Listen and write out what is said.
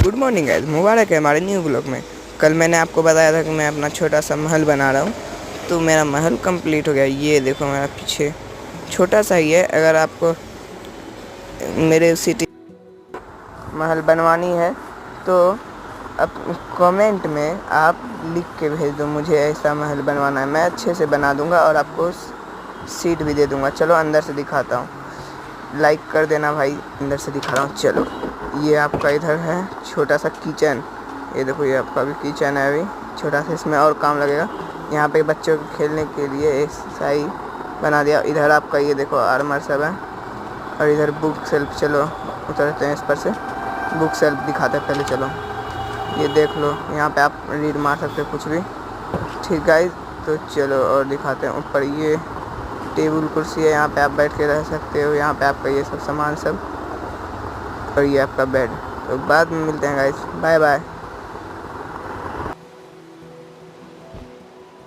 Good morning guys, मुबारक है हमारे new blog में। कल मैंने आपको बताया था कि मैं अपना छोटा सा महल बना रहा हूँ, तो मेरा महल कंप्लीट हो गया। ये देखो मेरा पीछे छोटा सा ही है। अगर आपको मेरे सिटी महल बनवानी है तो अब कमेंट में आप लिख के भेज दो, मुझे ऐसा महल बनवाना है। मैं अच्छे से बना दूंगा और आपको सीट भी दे दूंगा। चलो अंदर से दिखाता हूँ, लाइक कर देना भाई। अंदर से दिखा रहा हूँ। चलो, ये आपका इधर है छोटा सा किचन। ये देखो, ये आपका भी किचन है, अभी छोटा सा, इसमें और काम लगेगा। यहाँ पे बच्चों के खेलने के लिए ऐसा ही बना दिया। इधर आपका ये देखो आर्मर सब है, और इधर बुक सेल्फ। चलो उतरते हैं इस पर से, बुक सेल्फ दिखाते हैं पहले। चलो ये देख लो, यहाँ पे आप रीड मार सकते हो कुछ भी। ठीक गाइस, तो चलो और दिखाते हैं। ऊपर ये टेबल कुर्सी है, यहाँ पे आप बैठ के रह सकते हो। यहाँ पे आपका ये सब सामान सब, और ये आपका बेड। तो बाद में मिलते हैं गाइस, बाय बाय।